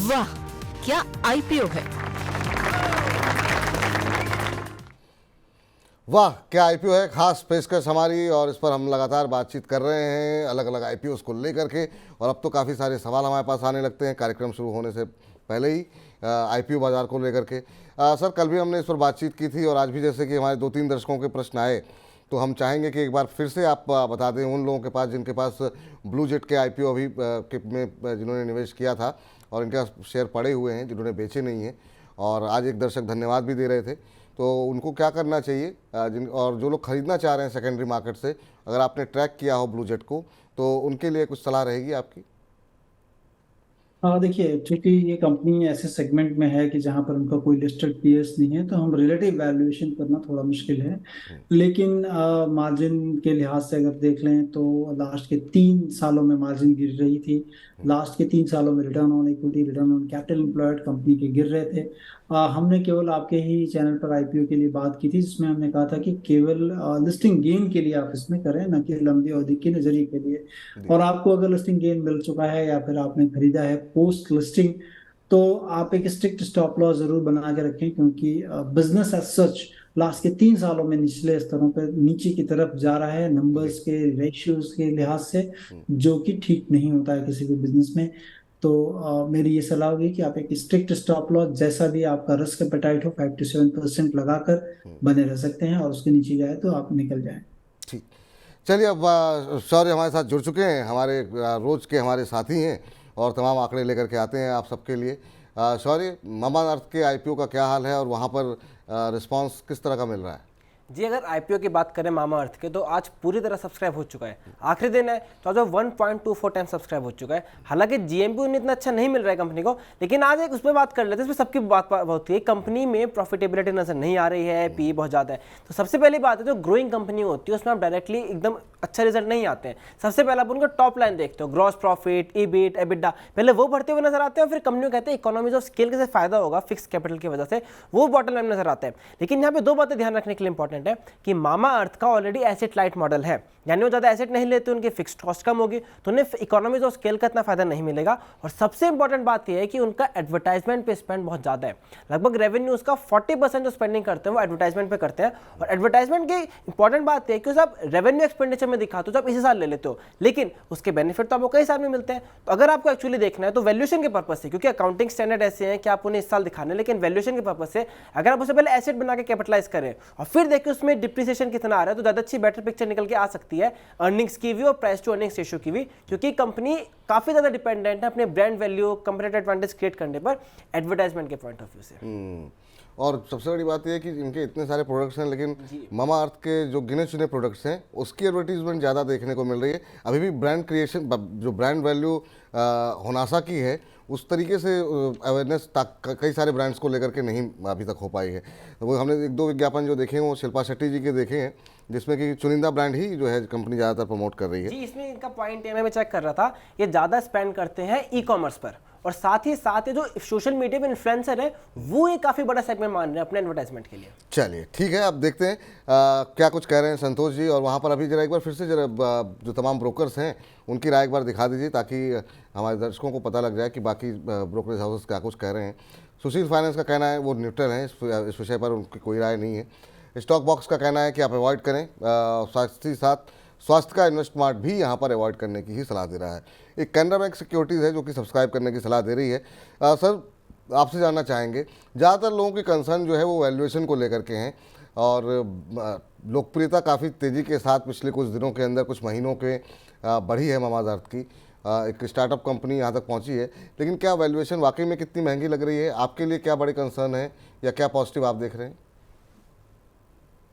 वाह, क्या आईपीओ है। वाह क्या आईपीओ है, खास पेशकश हमारी, और इस पर हम लगातार बातचीत कर रहे हैं अलग अलग आईपीओस को लेकर के। और अब तो काफ़ी सारे सवाल हमारे पास आने लगते हैं कार्यक्रम शुरू होने से पहले ही आईपीओ बाज़ार को लेकर के। सर, कल भी हमने इस पर बातचीत की थी और आज भी जैसे कि हमारे 2-3 दर्शकों के प्रश्न आए, तो हम चाहेंगे कि एक बार फिर से आप बता दें उन लोगों के पास जिनके पास ब्लू जेट के आईपीओ अभी में जिन्होंने निवेश किया था और इनका शेयर पड़े हुए हैं, जिन्होंने बेचे नहीं हैं। और आज एक दर्शक धन्यवाद भी दे रहे थे, तो उनको क्या करना चाहिए, और जो लोग खरीदना चाह रहे हैं सेकेंडरी मार्केट से, अगर आपने ट्रैक किया हो ब्लू जेट को, तो उनके लिए कुछ सलाह रहेगी आपकी? हाँ, देखिए, चूंकि ये कंपनी ऐसे सेगमेंट में है कि जहां पर उनका कोई लिस्टेड पीएस नहीं है, तो हम रिलेटिव वैल्यूएशन करना थोड़ा मुश्किल है। लेकिन मार्जिन के लिहाज से अगर देख लें तो लास्ट के 3 सालों में मार्जिन गिर रही थी। लास्ट के 3 सालों में return on equity, return on capital employed company के गिर रहे थे। हमने केवल आपके ही चैनल पर आईपीओ के लिए बात की थी, जिसमें हमने कहा था कि केवल लिस्टिंग गेन के लिए आप इसमें करें, न कि लंबी अवधि के नजरिए के लिए। और आपको अगर लिस्टिंग गेन मिल चुका है या फिर आपने खरीदा है पोस्ट लिस्टिंग, तो आप एक स्ट्रिक्ट स्टॉप लॉस जरूर बना के रखें, क्योंकि बिजनेस एज सच लास्ट के 3 सालों में निचले स्तरों पर नीचे की तरफ जा रहा है, नंबर्स के रेशियोज के लिहाज से, जो कि ठीक नहीं होता है किसी भी बिजनेस में। तो मेरी ये सलाह होगी कि आप एक स्ट्रिक्ट स्टॉप लॉस, जैसा भी आपका रिस्क एपेटाइट हो, 5 to 7% लगाकर बने रह सकते हैं, और उसके नीचे जाए तो आप निकल जाएं। ठीक, चलिए अब शौर्य हमारे साथ जुड़ चुके हैं, हमारे रोज के हमारे साथी हैं और तमाम आंकड़े लेकर के आते हैं आप सबके लिए। शौर्य, मामाअर्थ के आईपीओ का क्या हाल है और वहाँ पर रिस्पांस किस तरह का मिल रहा है? जी, अगर आईपीओ की बात करें मामाअर्थ के, तो आज पूरी तरह सब्सक्राइब हो चुका है। आखिरी दिन है तो आज 1.24 टाइम सब्सक्राइब हो चुका है। हालांकि जीएमपी उन्हें इतना अच्छा नहीं मिल रहा है कंपनी को, लेकिन आज एक उस पर बात कर लेते हैं, इसमें सबकी बात होती है। कंपनी में प्रॉफिटेबिलिटी नजर नहीं आ रही है, पी बहुत ज़्यादा है। तो सबसे पहली बात है, जो ग्रोइंग कंपनी होती है उसमें आप डायरेक्टली एकदम अच्छा रिजल्ट नहीं आते हैं। सबसे पहले आप उनका टॉप लाइन देखते हो, ग्रॉस प्रॉफिट, ईबिट, एबिटा, पहले वो बढ़ते हुए नजर आते हैं, फिर कंपनी को कहते हैं इकोनॉमीज ऑफ स्केल के फायदा होगा फिक्स कैपिटल की वजह से, वो बॉटम लाइन नजर आता है। लेकिन यहाँ पे 2 बातें ध्यान रखने के लिए इंपॉर्टेंट है कि मामाअर्थ का ऑलरेडी एसेट लाइट मॉडल है, यानी वो ज्यादा एसेट नहीं लेते, उनकी फिक्स्ड कॉस्ट कम होगी, तो उन्हें इकोनॉमीज ऑफ स्केल का इतना फायदा नहीं मिलेगा। और सबसे इंपॉर्टेंट बात यह है कि उनका एडवर्टाइजमेंट पे स्पेंड बहुत ज्यादा है। लगभग रेवेन्यू उसका 40% जो स्पेंडिंग करते हैं वो एडवर्टाइजमेंट पे करते हैं। और एडवर्टाइजमेंट की इंपॉर्टेंट बात यह है कि उसे आप रेवेन्यू एक्सपेंडिचर में दिखाते हो तो आप इसी साल ले लेते हो, लेकिन उसके बेनिफिट तो आपको कई साल में मिलते हैं। तो अगर आपको एक्चुअली देखना है तो वैल्यूएशन के पर्पज से, क्योंकि अकाउंटिंग स्टैंडर्ड ऐसे हैं कि आप उन्हें इस साल दिखाने, लेकिन वैल्यूएशन के पर्पज से अगर आप उसे पहले एसेट बना के कैपिटलाइज करें और फिर देखिए उसमें डिप्रिसिएशन कितना आ रहा है, तो ज्यादा अच्छी बेटर पिक्चर निकल के आ सकती है अर्निंग्स की भी और प्राइस टू अर्निंग्स रेशियो की भी, क्योंकि कंपनी काफी ज्यादा डिपेंडेंट है अपने brand value, comparative advantage create करने पर एडवर्टाइजमेंट के पॉइंट ऑफ व्यू से। और सबसे बड़ी बात यह है कि इनके इतने सारे प्रोडक्ट्स हैं, लेकिन मामाअर्थ के जो गिने चुने प्रोडक्ट्स हैं उसकी एडवर्टीजमेंट ज़्यादा देखने को मिल रही है। अभी भी ब्रांड क्रिएशन, जो ब्रांड वैल्यू होनासा की है, उस तरीके से अवेयरनेस कई सारे ब्रांड्स को लेकर के नहीं अभी तक हो पाई है। तो वो हमने 1-2 विज्ञापन जो देखे हैं वो शिल्पा शेट्टी जी के देखे हैं, जिसमें कि चुनिंदा ब्रांड ही जो है कंपनी ज़्यादातर प्रमोट कर रही है। जी, इसमें इनका पॉइंट है, मैं चेक कर रहा था, ये ज़्यादा स्पेंड करते हैं ई कॉमर्स पर, और साथ ही साथ ये जो सोशल मीडिया पे इन्फ्लुएंसर है वो एक काफ़ी बड़ा सेगमेंट मान रहे हैं अपने एडवर्टाइजमेंट के लिए। चलिए ठीक है, अब देखते हैं क्या कुछ कह रहे हैं संतोष जी। और वहाँ पर अभी जरा एक बार फिर से जरा जो तमाम ब्रोकर्स हैं उनकी राय एक बार दिखा दीजिए, ताकि हमारे दर्शकों को पता लग जाए कि बाकी ब्रोकरेज हाउसेस क्या कुछ कह रहे हैं। सुशील फाइनेंस का कहना है वो न्यूट्रल है, इस विषय पर उनकी कोई राय नहीं है। स्टॉक बॉक्स का कहना है कि आप अवॉइड करें, साथ ही साथ स्वास्थ्य का इन्वेस्टमार्ट भी यहाँ पर अवॉइड करने की ही सलाह दे रहा है। एक कैनरा बैंक सिक्योरिटीज़ है जो कि सब्सक्राइब करने की सलाह दे रही है। सर, आपसे जानना चाहेंगे, ज़्यादातर लोगों की कंसर्न जो है वो वैल्यूएशन को लेकर के हैं, और लोकप्रियता काफ़ी तेज़ी के साथ पिछले कुछ दिनों के अंदर, कुछ महीनों के बढ़ी है मामाअर्थ की। एक स्टार्टअप कंपनी यहाँ तक पहुँची है, लेकिन क्या वैल्यूएशन वाकई में कितनी महंगी लग रही है? आपके लिए क्या बड़े कंसर्न है या क्या पॉजिटिव आप देख रहे हैं?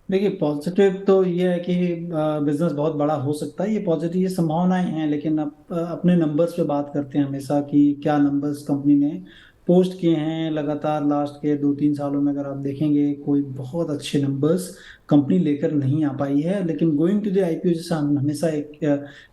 देखिए, पॉजिटिव तो ये है कि बिजनेस बहुत बड़ा हो सकता है, ये पॉजिटिव, ये संभावनाएं हैं। लेकिन अब अपने नंबर्स पे बात करते हैं हमेशा कि क्या नंबर्स कंपनी ने पोस्ट किए हैं लगातार लास्ट के 2-3 सालों में। अगर आप देखेंगे कोई बहुत अच्छे नंबर्स कंपनी लेकर नहीं आ पाई है। लेकिन गोइंग टू द आईपीओ, जैसा हम हमेशा एक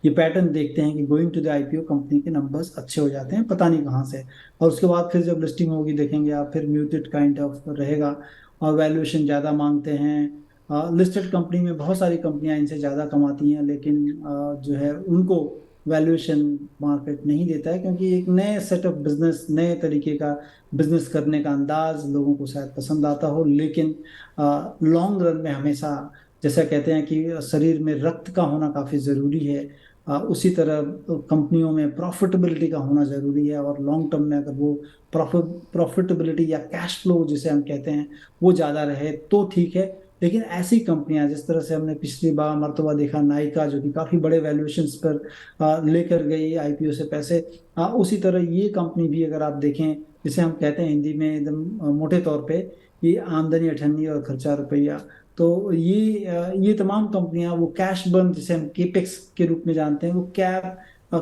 ये पैटर्न देखते हैं कि going to the IPO company के नंबर्स अच्छे हो जाते हैं, पता नहीं कहाँ से, और उसके बाद फिर जब लिस्टिंग होगी देखेंगे आप, फिर म्यूटेड काइंड ऑफ रहेगा और वैल्यूएशन ज़्यादा मांगते हैं। लिस्टेड कंपनी में बहुत सारी कंपनियां इनसे ज़्यादा कमाती हैं, लेकिन जो है उनको वैल्यूएशन मार्केट नहीं देता है, क्योंकि एक नए सेट ऑफ बिजनेस, नए तरीके का बिजनेस करने का अंदाज लोगों को शायद पसंद आता हो, लेकिन लॉन्ग रन में हमेशा, जैसा कहते हैं कि शरीर में रक्त का होना काफ़ी ज़रूरी है, उसी तरह कंपनियों में प्रॉफिटेबिलिटी का होना ज़रूरी है। और लॉन्ग टर्म में अगर वो प्रॉफिटेबिलिटी या कैश फ्लो जिसे हम कहते हैं वो ज़्यादा रहे तो ठीक है। लेकिन ऐसी कंपनियां, जिस तरह से हमने पिछली बार मरतबा देखा नायका, जो कि काफ़ी बड़े वैल्यूएशंस पर लेकर गई आईपीओ से पैसे, उसी तरह ये कंपनी भी अगर आप देखें, जिसे हम कहते हैं हिंदी में एकदम मोटे तौर पे, ये आमदनी 98 और खर्चा रुपया, तो ये तमाम कंपनियां वो कैश बर्न, जिसे हम केपेक्स के रूप में जानते हैं, वो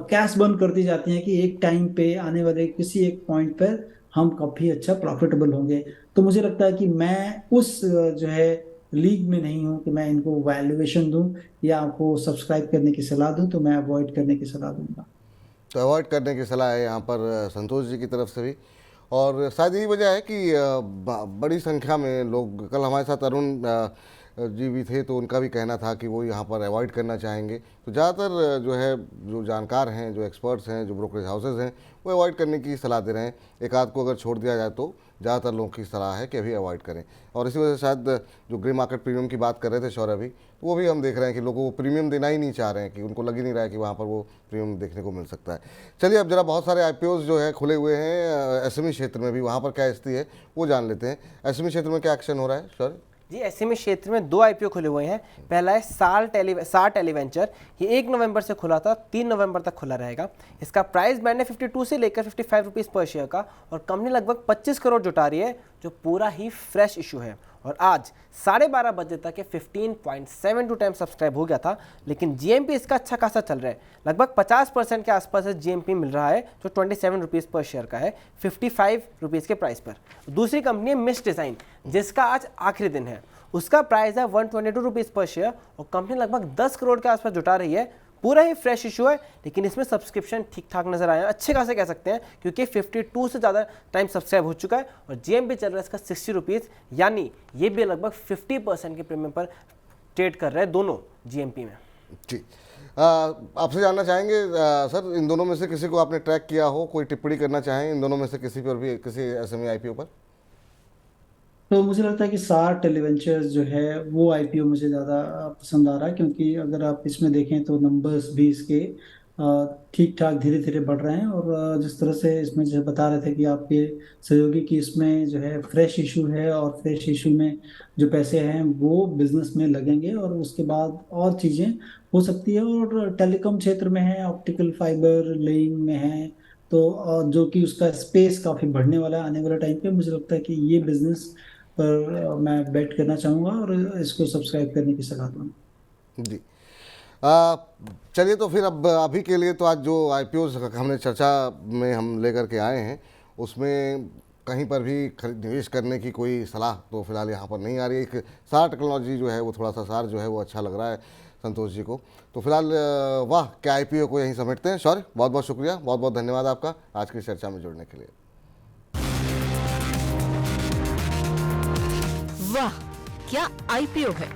कैश बर्न करती जाती हैं कि एक टाइम पे आने वाले किसी एक पॉइंट पर हम काफ़ी अच्छा प्रॉफिटेबल होंगे। तो मुझे लगता है कि मैं उस जो है लीग में नहीं हूं कि मैं इनको वैल्यूएशन दूं या आपको सब्सक्राइब करने की सलाह दूं, तो मैं अवॉइड करने की सलाह दूंगा। तो अवॉइड करने की सलाह है यहाँ पर संतोष जी की तरफ से भी। और शायद यही वजह है कि बड़ी संख्या में लोग, कल हमारे साथ अरुण जी भी थे, तो उनका भी कहना था कि वो यहाँ पर अवॉइड करना चाहेंगे। तो ज़्यादातर जो है, जो जानकार हैं, जो एक्सपर्ट्स हैं, जो ब्रोकरेज हाउसेज हैं, वो अवॉइड करने की सलाह दे रहे हैं। एक आध को अगर छोड़ दिया जाए तो ज़्यादातर लोगों की सलाह है कि अभी अवॉइड करें। और इसी वजह से शायद जो ग्रे मार्केट प्रीमियम की बात कर रहे थे शौर्य अभी, तो वो भी हम देख रहे हैं कि लोगों को प्रीमियम देना ही नहीं चाह रहे हैं, कि उनको लग ही नहीं रहा है कि वहाँ पर वो प्रीमियम देखने को मिल सकता है। चलिए अब जरा बहुत सारे आईपीओज जो है खुले हुए हैं एसएमई क्षेत्र में भी, वहाँ पर क्या स्थिति है वो जान लेते हैं। एसएमई क्षेत्र में क्या एक्शन हो रहा है शौर्य? जी, एसएमई क्षेत्र में 2 आईपीओ खुले हुए हैं। पहला है सार टेलीवेंचर, ये 1 नवंबर से खुला था, 3 नवंबर तक खुला रहेगा। इसका प्राइस बैंड है 52 से लेकर 55 रुपीज़ पर शेयर का, और कंपनी लगभग 25 करोड़ जुटा रही है, जो पूरा ही फ्रेश इशू है। और आज 12:30 बजे तक ये 15.72 टाइम सब्सक्राइब हो गया था, लेकिन जीएमपी इसका अच्छा खासा चल रहा है, लगभग 50% के आसपास जीएमपी मिल रहा है, जो 27 रुपीज़ पर शेयर का है, 55 रुपीज़ के प्राइस पर। दूसरी कंपनी है मिस्ट डिज़ाइन, जिसका आज आखिरी दिन है। उसका प्राइस है 122 रुपीज़ पर शेयर, और कंपनी लगभग 10 करोड़ के आसपास जुटा रही है। पूरा ही फ्रेश इशू है, लेकिन इसमें सब्सक्रिप्शन ठीक ठाक नजर आए हैं, अच्छे खासे कह सकते हैं, क्योंकि 52 से ज़्यादा टाइम सब्सक्राइब हो चुका है, और जीएमपी चल रहा है इसका 60 रुपीज़, यानी ये भी लगभग 50% के प्रीमियम पर ट्रेड कर रहे हैं दोनों जीएमपी में। जी, आपसे जानना चाहेंगे सर, इन दोनों में से किसी को आपने ट्रैक किया हो, कोई टिप्पणी करना चाहें इन दोनों में से किसी पर भी, किसी एसएमई आईपीओ पर? तो मुझे लगता है कि सार टेलीवेंचर्स जो है वो आईपीओ मुझे ज़्यादा पसंद आ रहा है, क्योंकि अगर आप इसमें देखें तो नंबर्स भी इसके ठीक ठाक धीरे धीरे बढ़ रहे हैं। और जिस तरह से इसमें जो बता रहे थे कि आपके सहयोगी की इसमें जो है फ्रेश इशू है, और फ्रेश इशू में जो पैसे हैं वो बिजनेस में लगेंगे, और उसके बाद और चीज़ें हो सकती है। और टेलीकॉम क्षेत्र में है, ऑप्टिकल फाइबर लेइंग में है, तो जो कि उसका स्पेस काफ़ी बढ़ने वाला है आने वाले टाइम पे। मुझे लगता है कि ये बिजनेस पर मैं बेट करना चाहूँगा और इसको सब्सक्राइब करने की सलाह दूँगा। जी, चलिए तो फिर अब अभी के लिए तो आज जो आईपीओज हमने चर्चा में हम लेकर के आए हैं, उसमें कहीं पर भी निवेश करने की कोई सलाह तो फिलहाल यहाँ पर नहीं आ रही है। एक सार टेक्नोलॉजी जो है वो, थोड़ा सा सार जो है वो अच्छा लग रहा है संतोष जी को। तो फिलहाल वाह, क्या आईपीओ को यहीं समेटते हैं। सॉरी, बहुत बहुत शुक्रिया, बहुत बहुत धन्यवाद आपका आज की चर्चा में जुड़ने के लिए। वाह, क्या आईपीओ है।